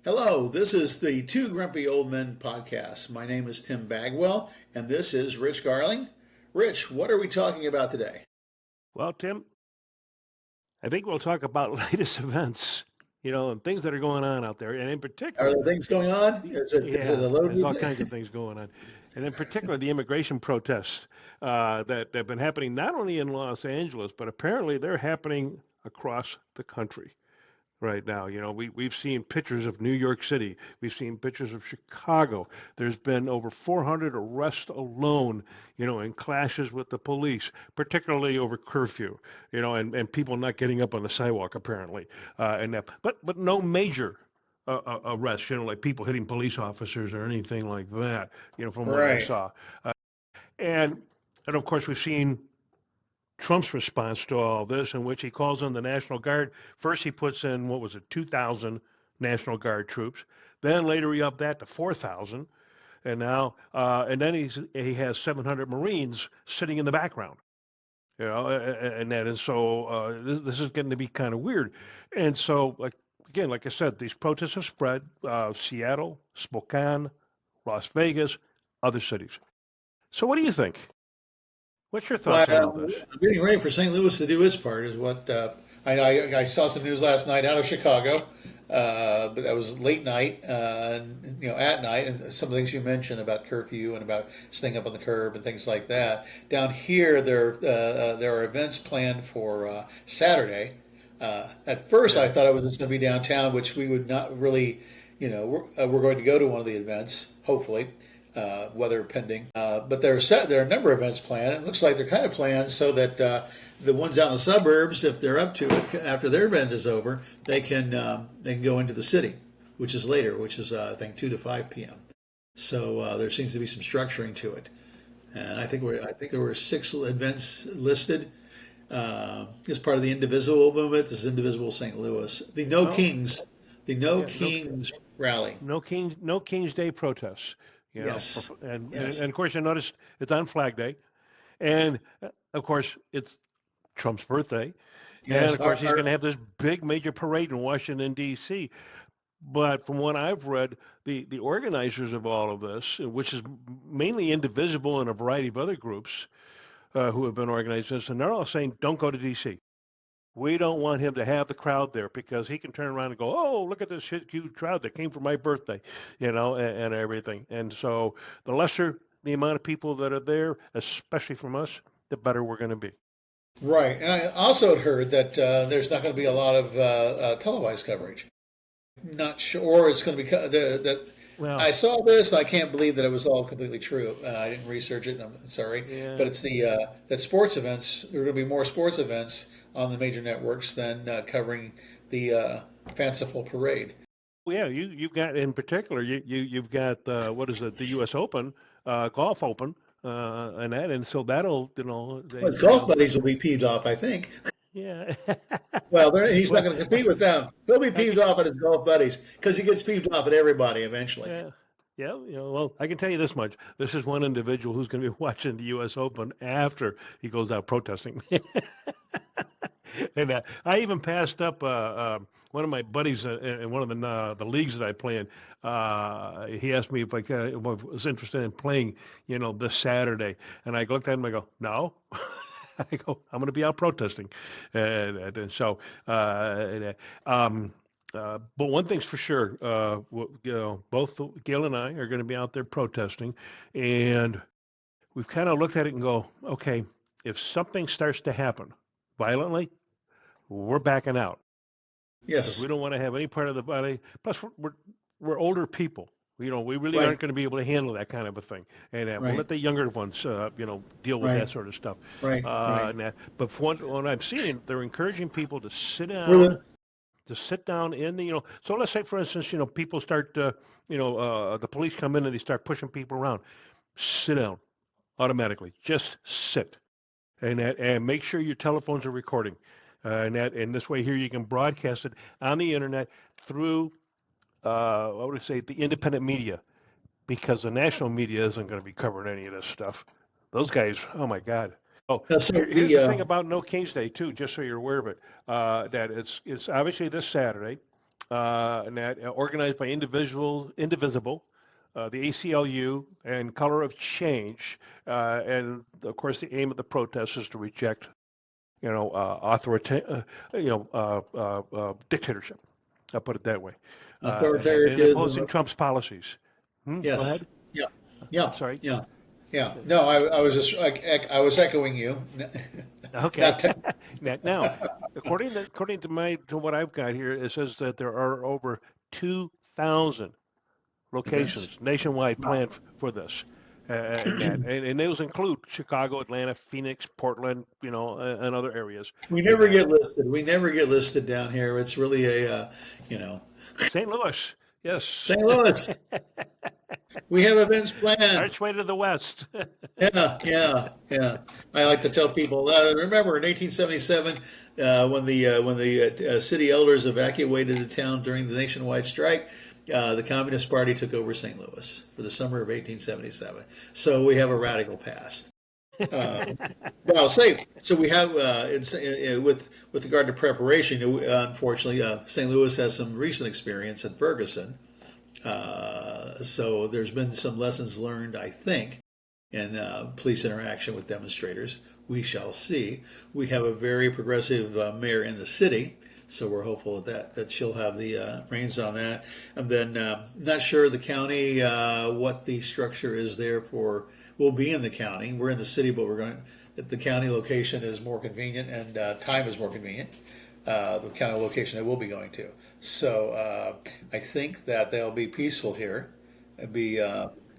Hello, this is the Two Grumpy Old Men podcast. My name is Tim Bagwell, and this is Rich Garling. Rich, what are we talking about today? Well, Tim, I think we'll talk about latest events, and things that are going on out there. And in Are particular, there things going on? Is it yeah, a there's loaded? all kinds of things going on. And in particular, the immigration protests that have been happening not only in Los Angeles, but apparently they're happening across the country right now. We've seen pictures of New York City. We've seen pictures of Chicago. There's been over 400 arrests alone, in clashes with the police, particularly over curfew, and people not getting up on the sidewalk apparently. But no major arrests, like people hitting police officers or anything like that, from what I Right. saw. And and of course we've seen Trump's response to all this, in which he calls in the National Guard. First, he puts in, what was it, 2,000 National Guard troops. Then later he upped that to 4,000. And then he has 700 Marines sitting in the background. This is getting to be kind of weird. And so, like I said, these protests have spread. Seattle, Spokane, Las Vegas, other cities. So, what do you think? What's your Well, thoughts on all this? I'm getting ready for St. Louis to do its part, is what I saw some news last night out of Chicago, but that was late night, at night, and some of the things you mentioned about curfew and about staying up on the curb and things like that. Down here, there are events planned for Saturday. At first, I Yeah. thought it was just going to be downtown, which we would not really, we're going to go to one of the events, hopefully, weather pending. But there are a number of events planned. It looks like they're kind of planned so that the ones out in the suburbs, if they're up to it, after their event is over, they can go into the city, which is later, which is I think 2 to 5 p.m. So there seems to be some structuring to it, and I think there were 6 events listed as part of the Indivisible movement. This is Indivisible St. Louis, Oh, The No yeah. No, Kings rally. no King's Day protests. Yes, And yes, of course, you notice it's on Flag Day, and of course it's Trump's birthday, and yes. of course he's going to have this big major parade in Washington D.C. But from what I've read, the organizers of all of this, which is mainly Indivisible and a variety of other groups who have been organizing this, and they're all saying, don't go to D.C. We don't want him to have the crowd there because he can turn around and go, oh, look at this huge crowd that came for my birthday, and everything. And so the lesser the amount of people that are there, especially from us, the better we're going to be. Right. And I also had heard that there's not going to be a lot of televised coverage. Not sure, or it's going to be that. I Well, saw this, and I can't believe that it was all completely true. I didn't research it. And I'm sorry, but yeah, it's the that sports events. There are going to be more sports events on the major networks than covering the fanciful parade. yeah. You've got in particular, you've got what is it, the U.S. Open, golf Open, and so that'll, Well, his golf buddies will be peeved off, I think. yeah. Well, he's not Well, going to compete with them. He'll be I peeved can, off at his golf buddies because he gets peeved off at everybody eventually. yeah. Yeah, well, I can tell you this much. This is one individual who's going to be watching the U.S. Open after he goes out protesting. And I even passed up one of my buddies in one of the leagues that I play in. He asked me if I was interested in playing, this Saturday, and I looked at him. I go, no. I go, I'm going to be out protesting, and so. And, but one thing's for sure, both Gail and I are going to be out there protesting, and we've kind of looked at it and go, okay, if something starts to happen violently, we're backing out because Yes, we don't want to have any part of the body. Plus, we're older people. We really right, aren't going to be able to handle that kind of a thing, and we'll right, let the younger ones, deal with right, that sort of stuff. right, right. But from what I'm seeing, they're encouraging people to sit We're down, in the. So let's say, for instance, people start, the police come in and they start pushing people around. Sit down automatically. Just sit, and make sure your telephones are recording. And this way here you can broadcast it on the internet through what would I say, the independent media, because the national media isn't going to be covering any of this stuff. Those guys, oh my God. Oh, so here's the thing about No King's Day too, just so you're aware of it. That it's obviously this Saturday, and that organized by Indivisible, the ACLU, and Color of Change. And of course, the aim of the protest is to reject, dictatorship. I'll put it that way, and opposing Authoritarianism. Trump's policies. Go Yes. ahead. Yeah. I'm Yeah. sorry. Yeah. Yeah. No, I was just I was echoing you. Okay. Not te- Now, according to what I've got here, it says that there are over 2,000 events. locations nationwide planned for this. And those include Chicago, Atlanta, Phoenix, Portland, and other areas. We And never that get listed. We never get listed down here. It's really you know, St. Louis, yes, St. Louis. We have events planned. archway to the west. Yeah, yeah, yeah. I like to tell people. Remember in 1877, when the city elders evacuated the town during the nationwide strike, the Communist Party took over St. Louis for the summer of 1877. So we have a radical past. But I'll say, so we have with regard to preparation. Unfortunately, St. Louis has some recent experience at Ferguson, so there's been some lessons learned, I think, in police interaction with demonstrators. We shall see. We have a very progressive mayor in the city, so we're hopeful that she'll have the reins on that. And then not sure the county what the structure is there for. We'll be in the county. We're in the city, but we're going. The county location is more convenient and time is more convenient. The county location that we'll be going to. So I think that they'll be peaceful here. It'd be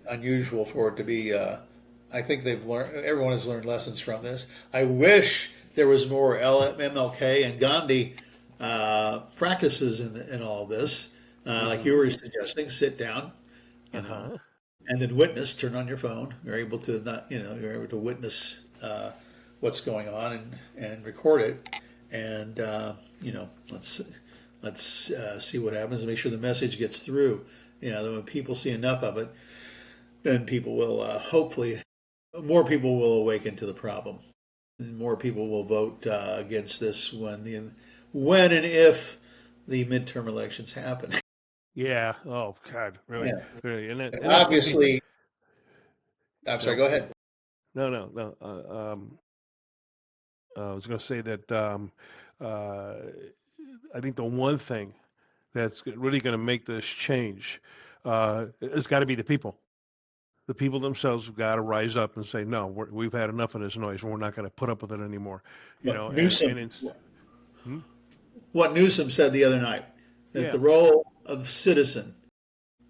unusual for it to be. I think they've learned. Everyone has learned lessons from this. I wish there was more MLK and Gandhi practices in all this, like you Hmm. were suggesting. Sit down, you know, Uh-huh. and then witness. Turn on your phone. You're able to not, you're able to witness what's going on and record it, and let's see what happens and make sure the message gets through. Then when people see enough of it, then people will hopefully more people will awaken to the problem, and more people will vote against this when and if the midterm elections happen. Yeah. Oh God, really, Yeah, really, and it would be obviously. I'm sorry. no, Go ahead. no, no, no. I was going to say that uh, I think the one thing that's really going to make this change it's got to be the people. The people themselves have got to rise up and say, no, we've had enough of this noise, and we're not going to put up with it anymore. What And Newsom, it's hmm? what Newsom said the other night, that Yeah, the role of citizen,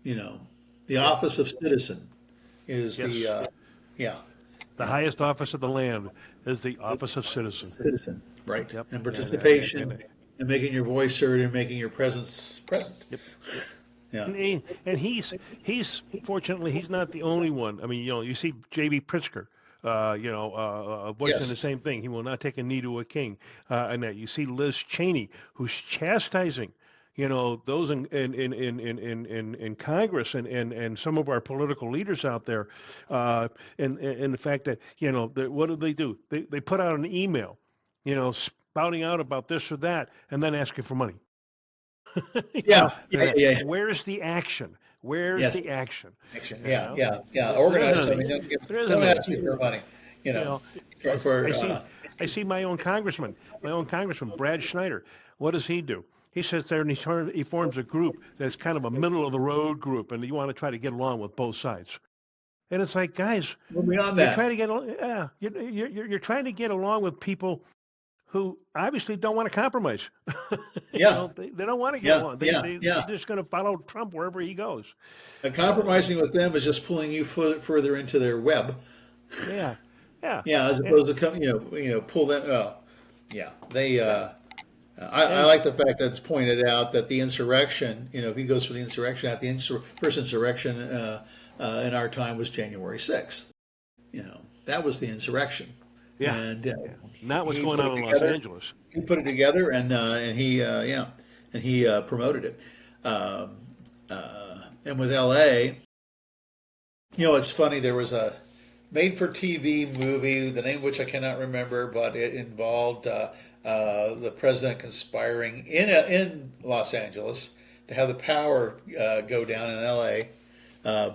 you know, the yeah, office of citizen is the yes. yeah, The yeah, highest office of the land is the office of citizen. citizen, right, Yep, and and participation and making your voice heard and making your presence present. yep, yep. Yeah. And he's fortunately he's not the only one. I mean, you see J.B. Pritzker, voicing the Yes. same thing. He will not take a knee to a king, and that you see Liz Cheney, who's chastising, those in Congress and some of our political leaders out there, and the fact that what do? They put out an email, spouting out about this or that, and then asking for money. Yeah. Yeah. Yeah. Where's the action? Where's Yes. the action? Action. You Yeah. know, Yeah. Yeah. there isn't Organized. I any. mean, There isn't don't any. ask you for money. You You know, know, for I see. I see my own congressman, Brad Schneider. What does he do? He sits there and he forms a group that's kind of a middle of the road group, and you want to try to get along with both sides. And it's like, guys, we're beyond you're trying that. to get yeah, you're trying to get along with people who obviously don't want to compromise. Yeah. They don't want to get Yeah. along. Yeah. They're Yeah. just going to follow Trump wherever he goes. And Uh, compromising with them is just pulling you further into their web. yeah, yeah, Yeah, as and opposed to come, pull them. Yeah, they. yeah, I and like the fact that it's pointed out that the insurrection. If he goes for the insurrection, first insurrection in our time was January 6th. That was the insurrection, yeah, and yeah. Not what's he going put on it in Los together. Angeles. He put it together, and he yeah, and he promoted it. Um, and with L.A., it's funny. There was a made-for-TV movie, the name of which I cannot remember, but it involved the president conspiring in Los Angeles, to have the power go down in L.A.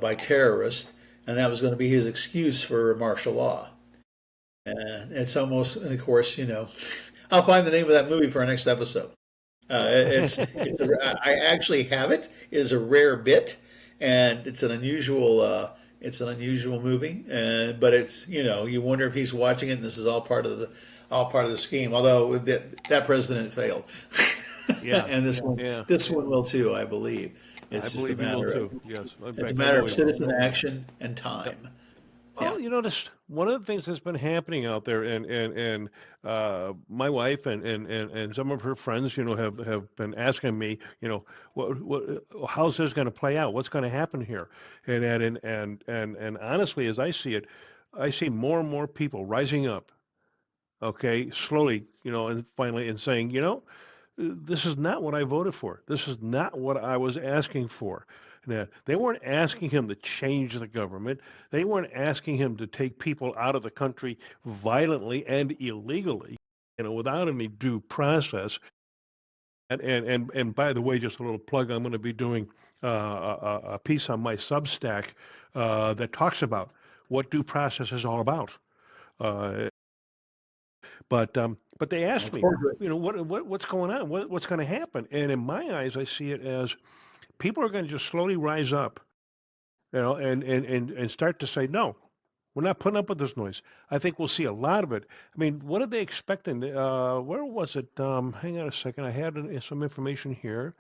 By terrorists, and that was going to be his excuse for martial law. And it's almost, and of course, I'll find the name of that movie for our next episode. I actually have it. It is a rare bit, and it's an unusual movie. And but it's you wonder if he's watching it, and this is all part of the scheme. Although that president failed, Yeah, and yeah. this one will too, I believe. I It's just a believe he will matter of too. Yes. In it's a fact, I matter know of he will. citizen action and Yep. time. Yeah. Well, this one of the things that's been happening out there, and my wife and some of her friends, have been asking me, how's this going to play out? What's going to happen here? And honestly, as I see it, I see more and more people rising up, okay, slowly, and finally, and saying, this is not what I voted for. This is not what I was asking for. Now, they weren't asking him to change the government. They weren't asking him to take people out of the country violently and illegally, without any due process. And by the way, just a little plug, I'm going to be doing a piece on my Substack that talks about what due process is all about. Uh, but they asked Of me, course. what's going on? What's going to happen? And in my eyes, I see it as people are going to just slowly rise up, and start to say, no, we're not putting up with this noise. I think we'll see a lot of it. I mean, what are they expecting? Where was it? Hang on a second. I had some information here.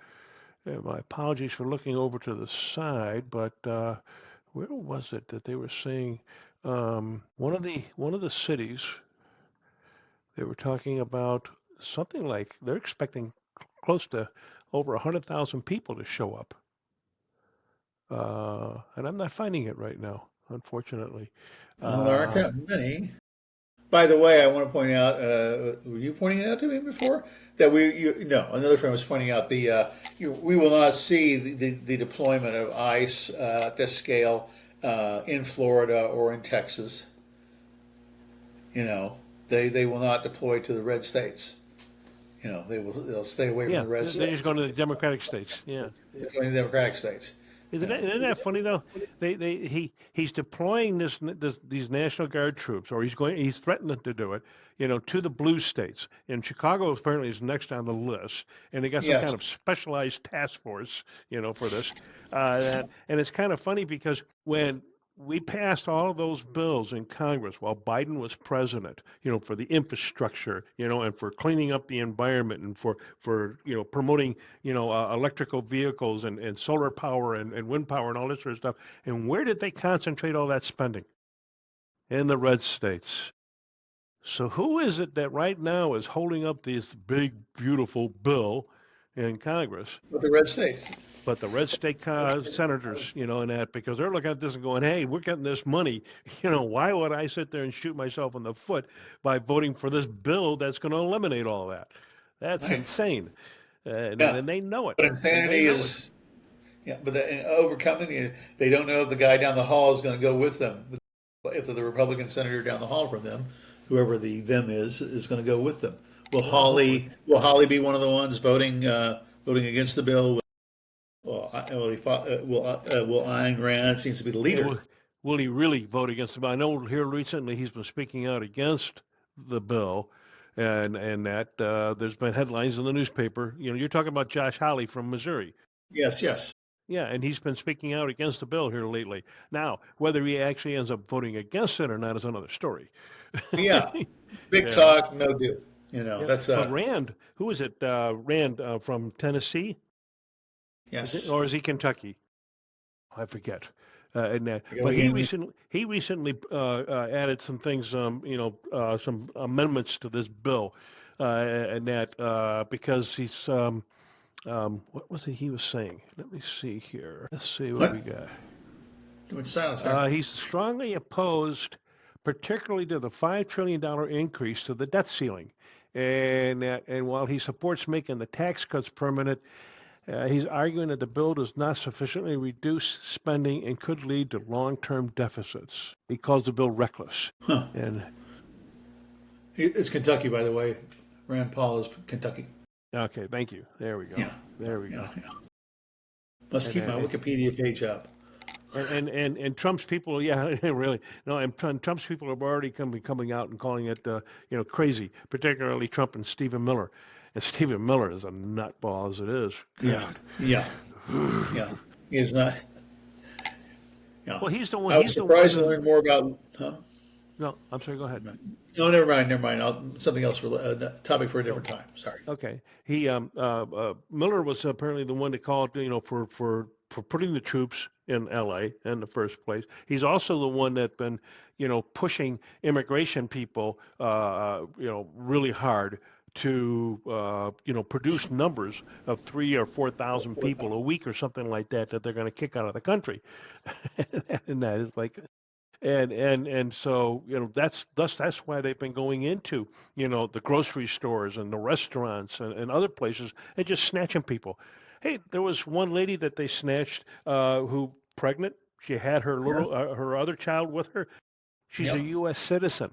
My apologies for looking over to the side, but where was it that they were saying one of the cities they were talking about something like they're expecting close to over 100,000 people to show up. And I'm not finding it right now, unfortunately. There aren't Uh, that many. By the way, I want to point out, were you pointing it out to me before? That no, another friend was pointing out we will not see the deployment of ICE at this scale in Florida or in Texas. They will not deploy to the red states. They'll stay away from yeah, the red they're just states. going to the Democratic states. Yeah. It's going to the Democratic states. Isn't that funny though? He's deploying these National Guard troops, or he's threatening to do it, to the blue states. And Chicago apparently is next on the list, and they got some kind Yes, of specialized task force, for this. And it's kind of funny because when we passed all of those bills in Congress while Biden was president, for the infrastructure, and for cleaning up the environment and for promoting electrical vehicles and solar power and wind power and all this sort of stuff. And where did they concentrate all that spending? In the red states. So who is it that right now is holding up this big, beautiful bill in Congress? but the red states. But the red state senators, and that because they're looking at this and going, "Hey, we're getting this money. Why would I sit there and shoot myself in the foot by voting for this bill that's going to eliminate all that? That's Right. insane." And, Yeah. and they know it, But and they insanity know it. is Yeah, but overcoming they don't know if the guy down the hall is going to go with them. If the Republican senator down the hall from them, whoever the them is going to go with them. Well, hopefully. Will Holly be one of the ones voting against the bill? Will Ayn Rand seems to be the And leader? will he really vote against the bill? I know here recently he's been speaking out against the bill, and that there's been headlines in the newspaper. You're talking about Josh Hawley from Missouri. Yes, yes, Yeah, and he's been speaking out against the bill here lately. Now, whether he actually ends up voting against it or not is another story. yeah. Big Yeah, talk, no do. yeah. That's But Rand, who is it? Rand from Tennessee, yes. or is he Kentucky? I forget. But Again, he recently added some things, some amendments to this bill, and that because he's what was it he was saying? Let me see here. Let's see what what? we got. Doing silence there. He's strongly opposed, particularly to the $5 trillion increase to the debt ceiling. And while he supports making the tax cuts permanent, he's arguing that the bill does not sufficiently reduce spending and could lead to long-term deficits. He calls the bill reckless. Huh. And It's Kentucky, by the way. Rand Paul is Kentucky. okay, thank you. There we go. Yeah, There we yeah, go. yeah. Must And keep my Wikipedia page up. and Trump's people, yeah, really, no, and Trump's people have already coming out and calling it, crazy, particularly Trump and Stephen Miller. And Stephen Miller is a nutball as it is. Yeah, God. yeah, yeah. He is not. Yeah, Well, he's the one. I was He's the one surprised to who. learn more about. Huh? No, I'm sorry. Go ahead. No, never mind, never mind. Something else for topic for a No. different time. Sorry. Okay. He Miller was apparently the one that called, for putting the troops in L.A. in the first place. He's also the one that been, pushing immigration people, really hard to, produce numbers of 3 or 4 thousand people a week or something like that they're going to kick out of the country, and that is like and so that's why they've been going into the grocery stores and the restaurants and other places and just snatching people. Hey, there was one lady that they snatched who pregnant. She had Yeah. her other child with her. She's a Yep. U.S. citizen,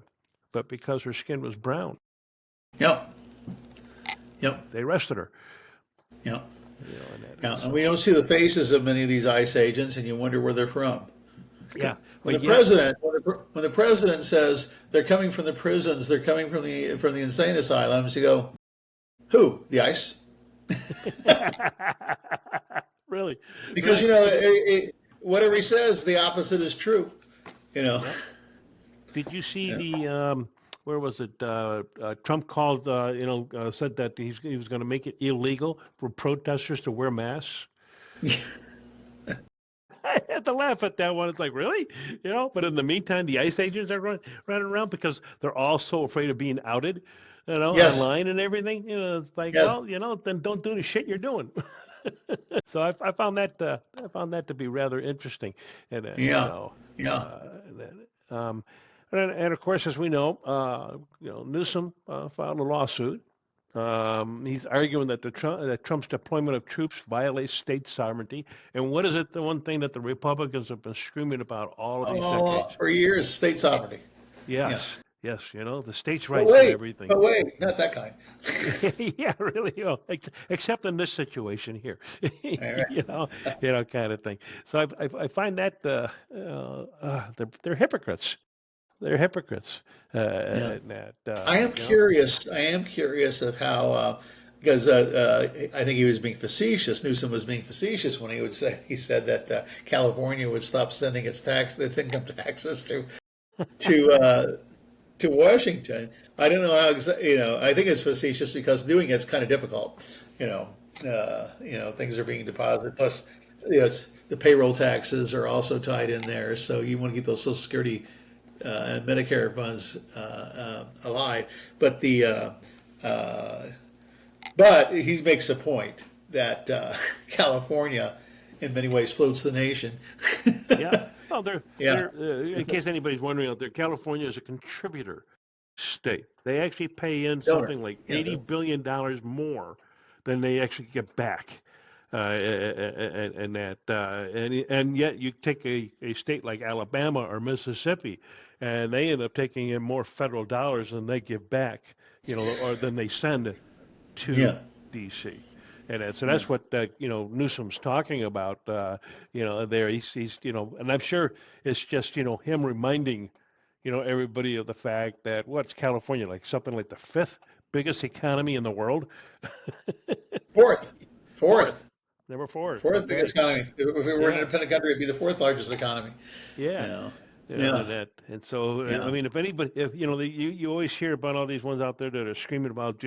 but because her skin was brown, Yep. Yep. they arrested her. Yep. And that Yeah. is And we don't see the faces of many of these ICE agents, and you wonder where they're from. yeah, When but the yet president, when the president says they're coming from the prisons, they're coming from the insane asylums, you go, who? The ICE? really, Because really, whatever he says, the opposite is true. You know. yep. Did you see Yeah. the where was it? Trump called, said that he was going to make it illegal for protesters to wear masks. I had to laugh at that one. It's like, really? But in the meantime, the ICE agents are running around because they're all so afraid of being outed, Yes. online and everything. It's like, Yes. well, then don't do the shit you're doing. So I found that to be rather interesting, and Yeah. Yeah. and, and of course, as we know, Newsom filed a lawsuit. He's arguing that that Trump's deployment of troops violates state sovereignty. And what is it? The one thing that the Republicans have been screaming about all of these Oh, decades? for years, state sovereignty. Yeah. Yes, yes, the states' But rights and wait, everything. but wait, not that kind. Yeah, really. Except in this situation here, All right. kind of thing. So I find that they're hypocrites. They're hypocrites. Yeah. And that I am curious. I am curious of how, because I think he was being facetious. Newsom was being facetious when he said that California would stop sending its income taxes to to Washington. I don't know how I think it's facetious because doing it's kind of difficult. Things are being deposited. Plus, the payroll taxes are also tied in there. So you want to keep those Social Security and Medicare funds alive. But he makes a point that California, in many ways, floats the nation. yeah. Well, Yeah. in case anybody's wondering out there, California is a contributor state. They actually pay in Donor. something like Yeah. $80 billion more than they actually get back. And that and yet you take a state like Alabama or Mississippi, and they end up taking in more federal dollars than they give back, or than they send to Yeah. D.C. And so Yeah. that's what Newsom's talking about. There he's and I'm sure it's just him reminding everybody of the fact that what's California like something like the fifth biggest economy in the world, Fourth. fourth, Fourth. number four. Fourth That's biggest right. economy. If we were an Yeah, independent country, it'd be the fourth largest economy. You yeah. know. And Yeah. that, and so I Yeah. mean, if anybody, if you always hear about all these ones out there that are screaming about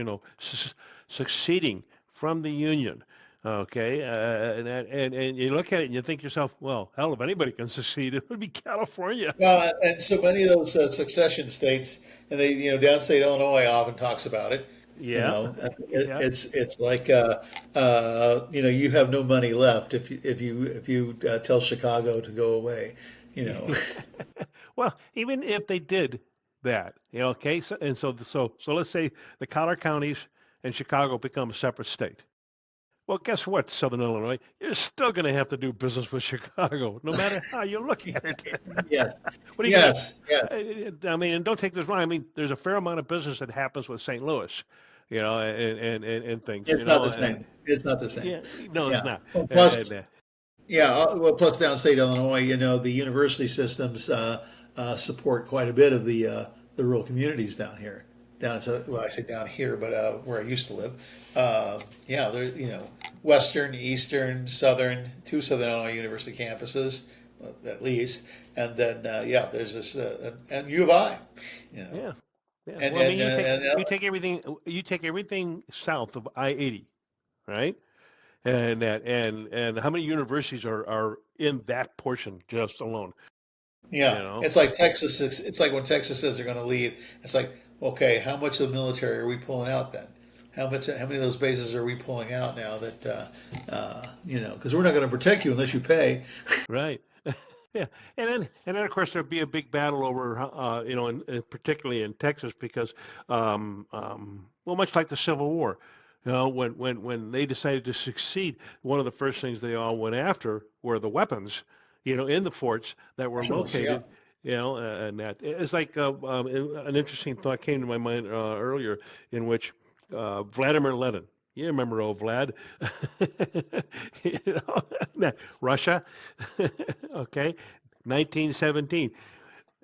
succeeding from the union, okay, and you look at it and you think to yourself, well, hell, if anybody can succeed, it would be California. Well, and so many of those succession states, and downstate Illinois often talks about it. Yeah, yeah, It's like you have no money left if you tell Chicago to go away. You know. well, even if they did that, okay, so let's say the collar counties and Chicago become a separate state. Well, guess what, Southern Illinois? You're still going to have to do business with Chicago, no matter how you look at it. Yes. What are you going Yes. Yes. to? I mean, and don't take this wrong. I mean, there's a fair amount of business that happens with St. Louis, and things, It's not the same. It's not the same. yeah, no, it's Yeah. not. Well, And, plus, Yeah, well, plus downstate Illinois, the university systems support quite a bit of the rural communities down here. Well, I say down here, but where I used to live. Yeah, there, Western, Eastern, Southern, two Southern Illinois University campuses, at least, and then yeah, there's this and U of I, you know, Yeah. Yeah. and Well, I mean, and you take and you take everything south of I-80, right? And how many universities are in that portion just alone? You yeah, know? it's like Texas. It's like when Texas says they're going to leave. It's like, okay, how much of the military are we pulling out then? How many of those bases are we pulling out now that, because we're not going to protect you unless you pay. Right. Yeah, and then of course there'd be a big battle over particularly in Texas because well, much like the Civil War, when they decided to succeed, one of the first things they all went after were the weapons, in the forts that were Nationals, yeah. located, and that it's like an interesting thought came to my mind earlier in which Vladimir Lenin. You remember old Vlad, Russia. Okay, 1917.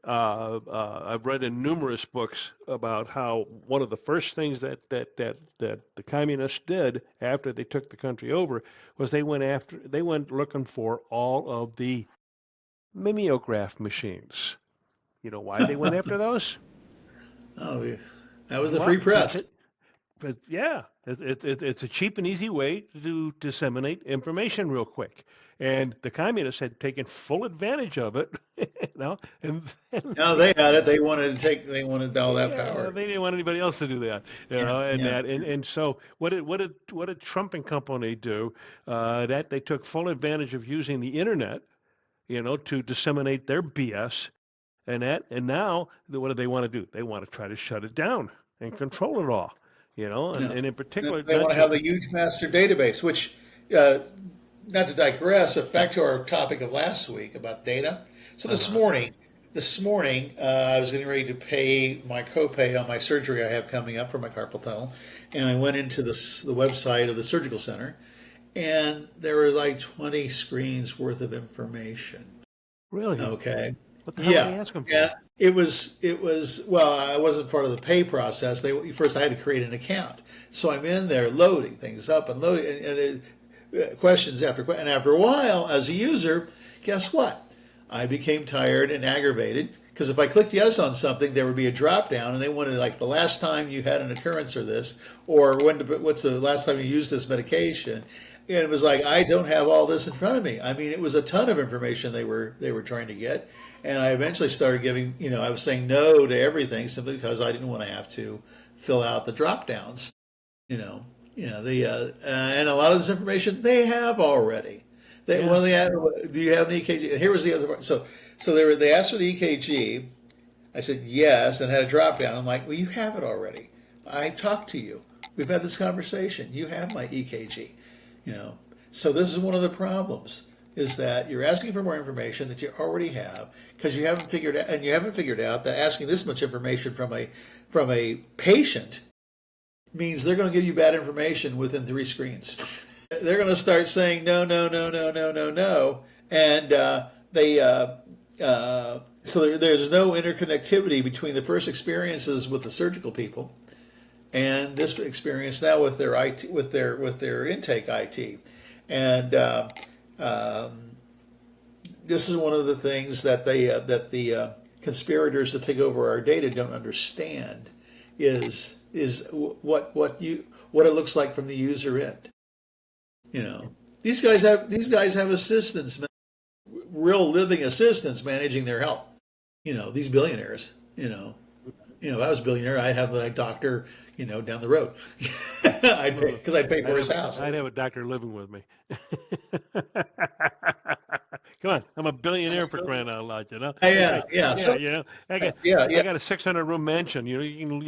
I've read in numerous books about how one of the first things that the communists did after they took the country over was they went looking for all of the mimeograph machines. You know why they went after those? Oh, yeah. That was the free Well, press. but yeah, it's a cheap and easy way to disseminate information real quick. And the communists had taken full advantage of it, and then No, they had it. They wanted all that yeah, power. they didn't want anybody else to do that, Yeah, and yeah. so what did Trump and company do? That they took full advantage of using the internet, to disseminate their BS, and now what do they want to do? They want to try to shut it down and control it all, Yeah. and in particular, They not want to just have the huge master database, which, uh, not to digress, but back to our topic of last week about data. So uh-huh. this morning, I was getting ready to pay my copay on my surgery I have coming up for my carpal tunnel, and I went into the website of the surgical center, and there were like 20 screens worth of information. Really, Okay. what the hell are they Yeah. asking Yeah. for? Well, I wasn't part of the pay process. First I had to create an account. So I'm in there loading things up and loading questions after questions. And after a while, as a user, guess what? I became tired and aggravated because if I clicked yes on something, there would be a drop down, and they wanted like the last time you had an occurrence of this, or what's the last time you used this medication, and it was like I don't have all this in front of me. I mean, it was a ton of information they were trying to get, and I eventually started giving. I was saying no to everything simply because I didn't want to have to fill out the drop downs. You know, and a lot of this information they have already. Yeah, Do you have an EKG? Here was the other part. So they asked for the EKG. I said yes, and had a drop down. I'm like, well, you have it already. I talked to you. We've had this conversation. You have my EKG. You know, so this is one of the problems is that you're asking for more information that you already have because you haven't figured out that asking this much information from a patient means they're going to give you bad information within 3 screens. They're going to start saying no, no, no, no, no, no, no, and so there's no interconnectivity between the first experiences with the surgical people and this experience now with their IT, with their intake IT, and this is one of the things that the conspirators that take over our data don't understand is what it looks like from the user end. These guys have assistants, real living assistants managing their health. These billionaires. If I was a billionaire, I'd have a doctor, down the road. I'd pay well, because I'd pay I'd for have his a, house. I'd have a doctor living with me. Come on, I'm a billionaire for crying out loud, Yeah, Hey, yeah, yeah, so I got yeah, I yeah, got a 600 room mansion. You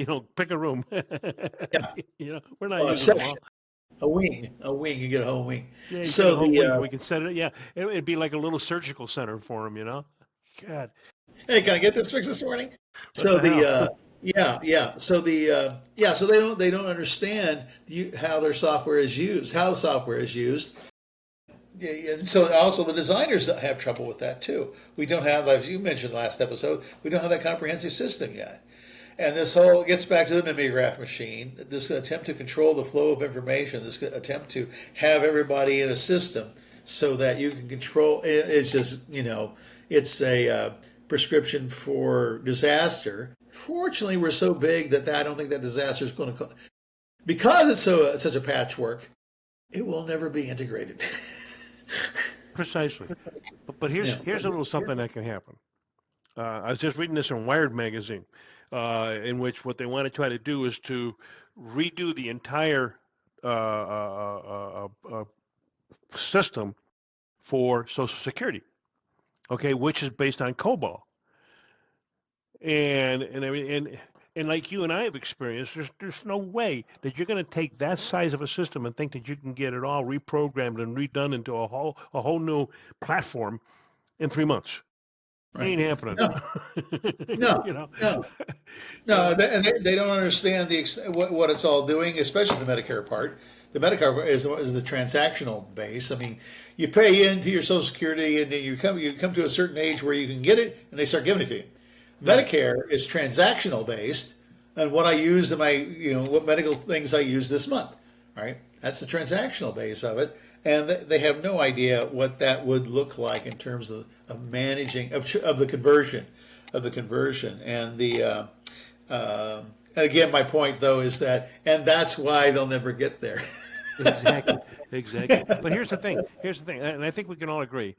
can pick a room. yeah. We're not Well, a using them section, all. a wing. You get a whole wing. Yeah, you get a So whole the wing. We can set it. Yeah, it'd be like a little surgical center for him. God, Hey, can I get this fixed this morning? what So the hell? so they don't understand how their software is used, how the software is used. Yeah, and so also the designers have trouble with that too. We don't have, as you mentioned last episode, we don't have that comprehensive system yet. And this whole gets back to the mimeograph machine. This attempt to control the flow of information, this attempt to have everybody in a system so that you can control. It's just, it's a prescription for disaster. Fortunately, we're so big that I don't think that disaster is going to, because it's such a patchwork. It will never be integrated. Precisely. But here's Yeah. here's a little something that can happen. I was just reading this in Wired magazine, in which what they want to try to do is to redo the entire system for Social Security. Okay, which is based on COBOL, and I mean, and like you and I have experienced, there's no way that you're going to take that size of a system and think that you can get it all reprogrammed and redone into a whole new platform in 3 months. Right. Ain't happening. No, no, you know, no. No, so they don't understand what it's all doing, especially the Medicare part. The Medicare is the transactional base. I mean, you pay into your Social Security, and then you come to a certain age where you can get it, and they start giving it to you. right. Medicare is transactional based, and what I use what medical things I use this month. Right, that's the transactional base of it, and they have no idea what that would look like in terms of managing of the conversion and the. And again, my point though is that, and that's why they'll never get there. Exactly. Exactly. But here's the thing. Here's the thing, and I think we can all agree.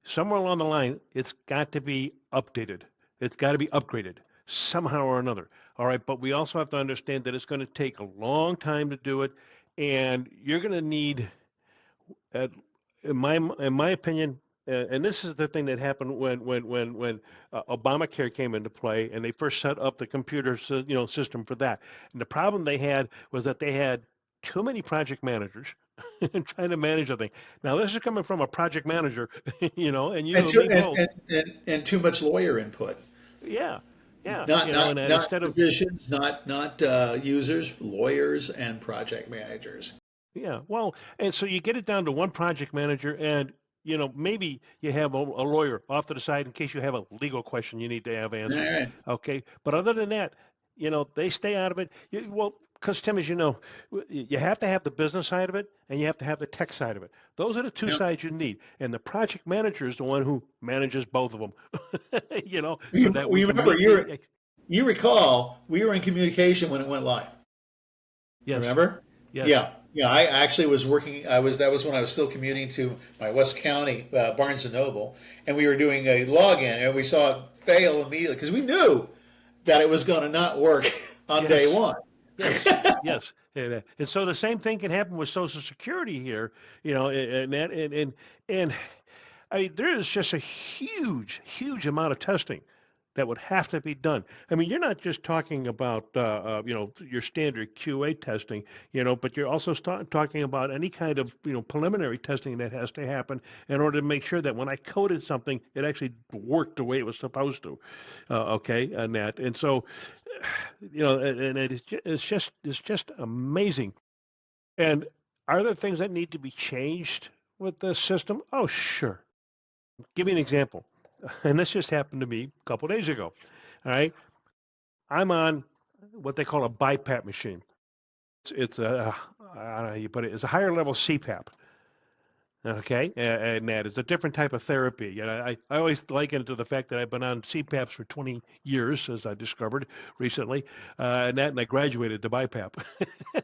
Somewhere along the line, it's got to be updated. It's got to be upgraded somehow or another. All right. But we also have to understand that it's going to take a long time to do it, and you're going to need uh, in my opinion, and this is the thing that happened when Obamacare came into play, and they first set up the computer system for that. And the problem they had was that they had too many project managers trying to manage the thing. Now this is coming from a project manager, and and, you and too, me both. and too much lawyer input. Yeah, yeah, Not and not that not instead of physicians, not users, lawyers and project managers. Yeah, well, and so you get it down to one project manager, and maybe you have a lawyer off to the side in case you have a legal question you need to have All answered. right. Okay, but other than that, they stay out of it. Well, because Tim, as you know, you have to have the business side of it, and you have to have the tech side of it. Those are the two Yeah. sides you need, and the project manager is the one who manages both of them. So You, that we we can remember meet the. you recall we were in communication when it went live. Yes, Remember? yes, Yeah. Yeah, I actually was working. That was when I was still commuting to my West County Barnes and Noble, and we were doing a login, and we saw it fail immediately because we knew that it was going to not work on day yes. one. Yes, yes, and so the same thing can happen with Social Security here, and I mean there is just a huge, huge amount of testing that would have to be done. I mean, you're not just talking about your standard QA testing, but you're also talking about any kind of preliminary testing that has to happen in order to make sure that when I coded something, it actually worked the way it was supposed to. Okay, and that, and so and it's just amazing. And are there things that need to be changed with this system? Oh, sure. Give me an example. And this just happened to me a couple days ago. All right, I'm on what they call a BiPAP machine. It's a I don't know how you put it. It's a higher level CPAP. Okay, and that is a different type of therapy. I always liken it to the fact that I've been on CPAPs for 20 years, as I discovered recently, and I graduated to BiPAP.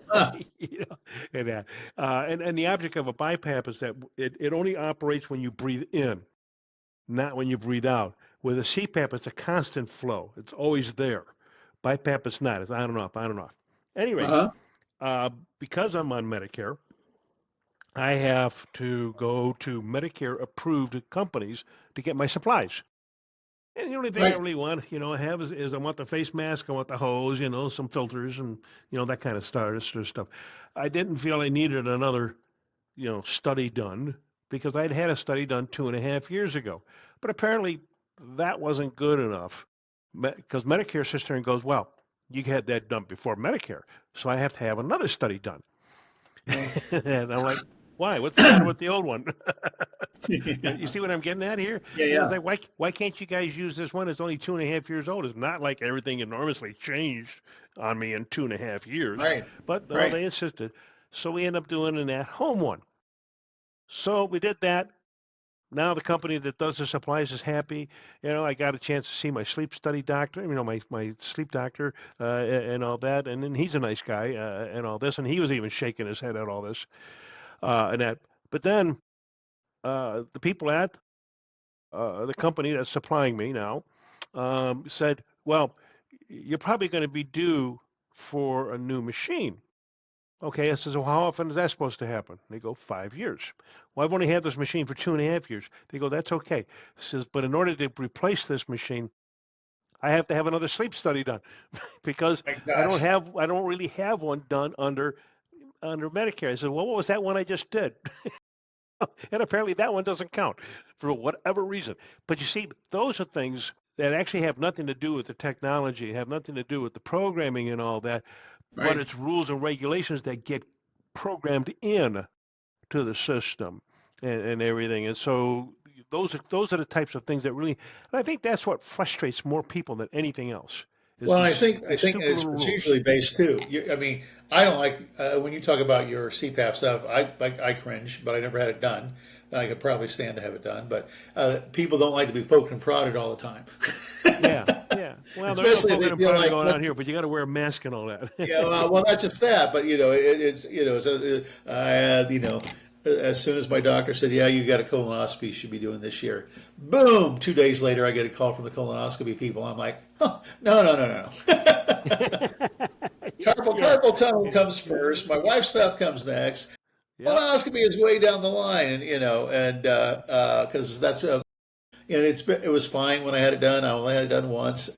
Huh. you know, and the object of a BiPAP is that it only operates when you breathe in, not when you breathe out. With a CPAP, it's a constant flow. It's always there. BiPAP is not. It's on and off, on and off. Any rate, Uh-huh. uh, because I'm on Medicare, I have to go to Medicare approved companies to get my supplies. And the only thing I Right. really want, have is I want the face mask, I want the hose, some filters and, that kind of stuff. I didn't feel I needed another, study done because I'd had a study done 2.5 years ago. But apparently that wasn't good enough because Medicare sits there and goes, well, you had that done before Medicare. So I have to have another study done. Oh. And I'm like, Why? What's the matter with the old one? You Yeah, see what I'm getting at here? yeah, It's yeah. like why can't you guys use this one? It's only 2.5 years old. It's not like everything enormously changed on me in 2.5 years. Right, But no, right. they insisted. So we end up doing an at-home one. So we did that. Now the company that does the supplies is happy. I got a chance to see my sleep study doctor, my sleep doctor, and all that. And then he's a nice guy, and all this. And he was even shaking his head at all this, and that. But then the people at the company that's supplying me now said, "Well, you're probably going to be due for a new machine." Okay, I says, "Well, how often is that supposed to happen?" They go, 5 years. Well, I've only had this machine for 2.5 years. They go, "That's okay." Says, "But in order to replace this machine, I have to have another sleep study done because My I don't gosh. have, I don't really have one done under Medicare." I said, "Well, what was that one I just did?" And apparently that one doesn't count for whatever reason. But you see, those are things that actually have nothing to do with the technology, have nothing to do with the programming and all that, but Right. it's rules and regulations that get programmed in to the system and everything. And so those are the types of things that really, and I think that's what frustrates more people than anything else is Well, I these think stupid it's little rules. procedurally based too. I mean, I don't like when you talk about your CPAP stuff. I cringe, but I never had it done. And I could probably stand to have it done. But people don't like to be poked and prodded all the time, Yeah, yeah. Well, there ain't no especially if poking they and feel prodding like going on what. here, but you got to wear a mask and all Yeah, that. well, not just that, but as soon as my doctor said, "Yeah, you got a colonoscopy you should be doing this year," boom. 2 days later, I get a call from the colonoscopy people. I'm like, oh, no, no, no, no, no. Yeah, Carpal tunnel yeah, comes first. My wife's stuff comes next. yep. Colonoscopy is way down the line, and because that's it was fine when I had it done. I only had it done once,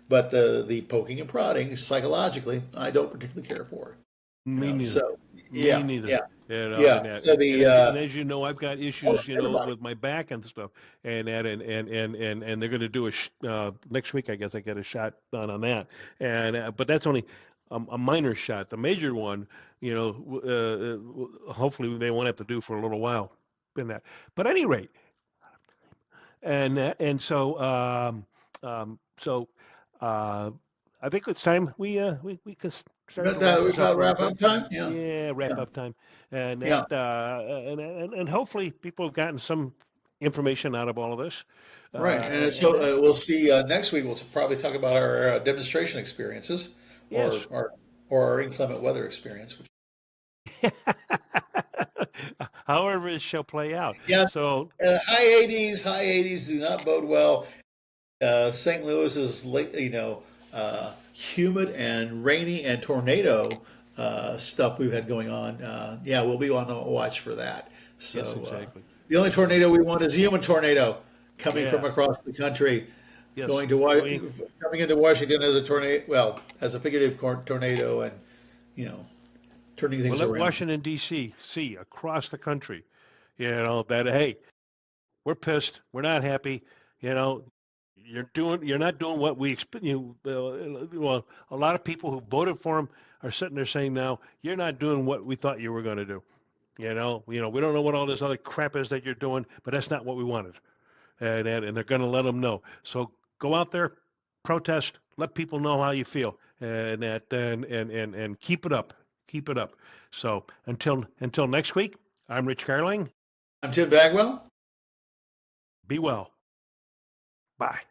but the poking and prodding psychologically, I don't particularly care for. Me neither. So Me yeah, neither. yeah, And yeah. that, So and as you know, I've got issues, everybody. with my back and stuff, and that, and they're going to do next week. I guess I get a shot done on that, and but that's only a minor shot. The major one, hopefully they won't have to do for a little while. In that, but at any rate, so uh, I think it's time we can start About to wrap that, we this up about a little wrap bit. up time. Yeah, Yeah, wrap yeah, up time, and yeah. and hopefully people have gotten some information out of all of this. Right, and so And that we'll see next week. We'll probably talk about our demonstration experiences, yes, or our inclement weather experience. however it shall play out. Yeah, So high 80s do not bode well. St. Louis is late, humid and rainy and tornado stuff we've had going on. Yeah, we'll be on the watch for that. yes, So exactly. the only tornado we want is a human tornado coming from Yeah, across the country, yes. going to We coming into Washington as a tornado. Well, as a figurative tornado, and you know, turning will things let around. Washington D.C. see across the country, that hey, we're pissed. We're not happy. You know, you're not doing what we expect. Well, a lot of people who voted for him are sitting there saying now, you're not doing what we thought you were going to do. We don't know what all this other crap is that you're doing, but that's not what we wanted. And they're going to let them know. So go out there, protest, let people know how you feel, and keep it up, keep it up. So until next week, I'm Rich Garling. I'm Tim Bagwell. Be well. Bye.